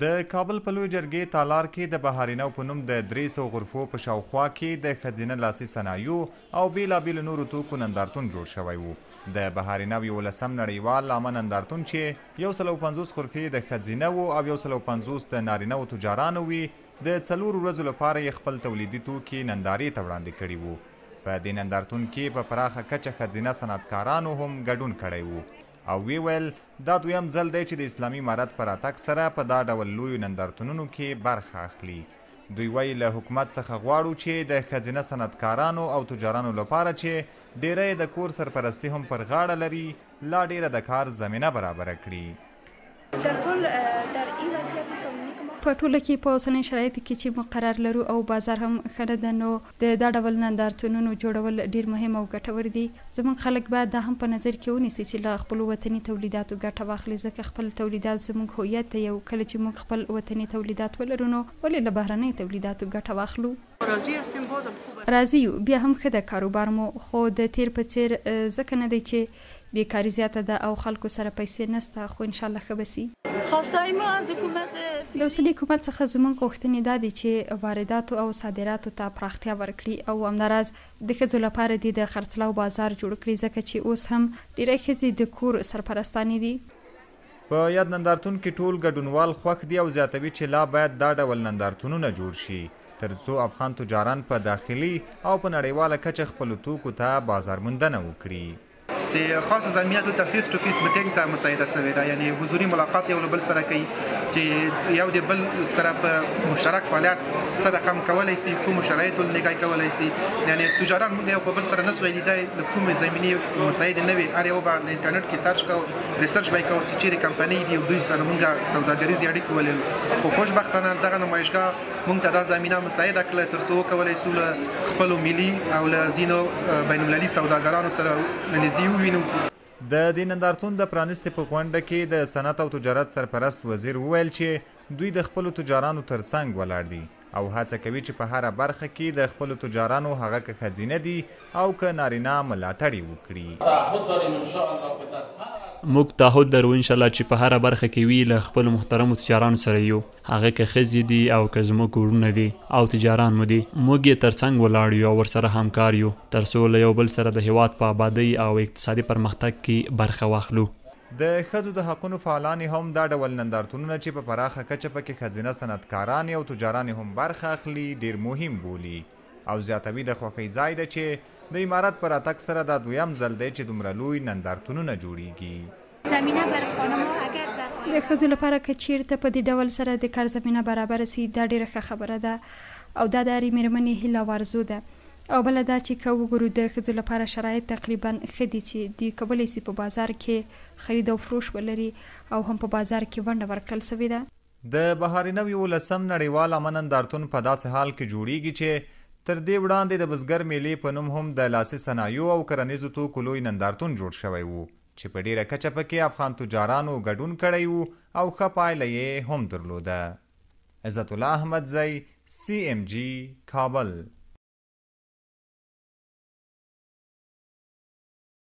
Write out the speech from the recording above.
د کابل په لوی جرګې تالار کې د بهارینو په نوم د 300 غرفو په شاوخوا کې د ښځینه لاسي صنایعو او بېلابېلو نورو توکو نندارتون جوړ شوی و. د بهارینو 11 نړیوال عامه نندارتون چې 150 غرفې د ښځینه‌وو او 150 د نارینه‌وو تجارانو وي، د 4 ورځو لپاره یې خپل تولیدي توکي نندارې ته وړاندې کړي وو. په دې نندارتون کې په پراخه کچه ښځینه صنعتکارانو هم ګډون کړی و او وی ویل دا دویم ځل دی چې د اسلامي امارت په راتګ سره په دا ډول لویو نندارتونونو کې برخه اخلي. دوی وایي له حکومت څخه غواړو چې د ښځینه صنعتکارانو او تجارانو لپاره چې ډیری د کور سرپرستي هم پر غاړه لري، لا ډیره د کار زمینه برابره کړي. په ټوله کې په اوسنۍ شرایطو کې چې مقرر لرو او بازار هم ښه نه ده، نو د دا ډول نندارتونونو جوړول ډیر مهم او ګټور دي. زموږ خلک باید دا هم په نظر کې ونیسي چې له خپلو وطني تولیداتو ګټه واخلي، ځکه خپل تولیدات زموږ هویت دی. او کله چې موږ خپل وطني تولیدات ولرو نو ولې له بهرنیو تولیداتو ګټه واخلو؟ راضي یو، بیا هم ښه ده کاروبار مو، خو د تیر په څیر ځکه نه دی چې بیکاري زیاته ده او خلکو سره پیسې نسته، خو انشاءالله ښه به سي. له اوسني حکومت څخه زموږ غوښتنې دا دي چې وارداتو او صادراتو ته پراختیا ورکړي او همداراز د ښځو لپاره دې د خرڅلاو بازار جوړ کړي، ځکه چې اوس هم ډیری ښځې د کور سرپرستانې دي. په یاد نندارتون کې ټول ګډونوال خوښ دي او زیاتوي چې لا باید دا ډول نندارتونونه جوړ شي تر څو افغان تجاران په داخلي او په نړیواله کچه خپلو توکو ته بازار موندنه وکړي. چې خاصه زمینه دلته فیس ټو فیس میټینګ ته مساعده شوې ده، یعنی حضوري ملاقات یو له بل سره کوي چې یو د بل سره په مشترک فعالیت سره هم کولی شي، کوم شرایطو نگاه کولی شي. یعنی تجاران موږ یو په بل سره نسو لیدای د کومې زمینې مساعده نه وي، هر یو به انټرنیټ کې سرچ کوو، ریسرچ به کوو چې چیرې کمپنۍ دي او دوی سره موږ سوداګریزې اړیکې ولرو. خو خوشبختانه دغه نمایشګاه موږ ته دا زمینه مساعده کړله تر څو وکولی شو له خپلو ملي او له ځینو بین المللي سوداګرانو سره نږدې ووینو. د دې نندارتون د پرانستې په غونډه کې د صنعت او تجارت سرپرست وزیر وویل چې دوی د خپلو تجارانو ترڅنګ ولاړ دي او هڅه کوي چې په هره برخه کې د خپلو تجارانو هغه که ښځینه دي او که نارینه ملاتړ یې وکړي. موږ تعهد لرو انشاءالله چې په هره برخه کې وي له خپلو محترمو تجارانو سره یو، هغه که ښځې دي او که زموږ ورونه دي او تجاران مو دي، موږ یې ترڅنګ ولاړ یو او ورسره همکار یو تر څو له یو بل سره د هیواد په آبادۍ او اقتصادي پرمختګ کې برخه واخلو. د ښځو د حقونو فعالان هم دا ډول نندارتونونه چې په پراخه کچه پکې ښځینه صنعتکاران او تجاران هم برخه اخلي ډیر مهم بولي او زیاتوي د خوښۍ ځای ده چې د امارت په راتګ سره دا دویم ځل دی چې دومره لوی نندارتونونه جوړیږي. د ښځو لپاره که چیرته په دې ډول سره د کار زمینه برابره سي دا ډیره ښه خبره ده او دا د هرې مېرمنې هیله او آرزو ده. او بله دا چې که وګورو د ښځو لپاره شرایط تقریبا ښه دي چې دوی کولی سي په بازار کې خرید او فروش ولري او هم په بازار کې ونډه ورکړل سوې ده. د بهارینو 11 نړیوال عامه نندارتون په داسې حال کې جوړیږي چې تر دې وړاندې د بزګر میلې په نوم هم د لاسي صنایعو او کرنیزو توکو لوی نندارتون جوړ شوی و چې په ډیره کچه پکې افغان تجارانو ګډون کړی و او ښه پایله یې هم درلوده. عزت الله احمدزی، CMG کابل.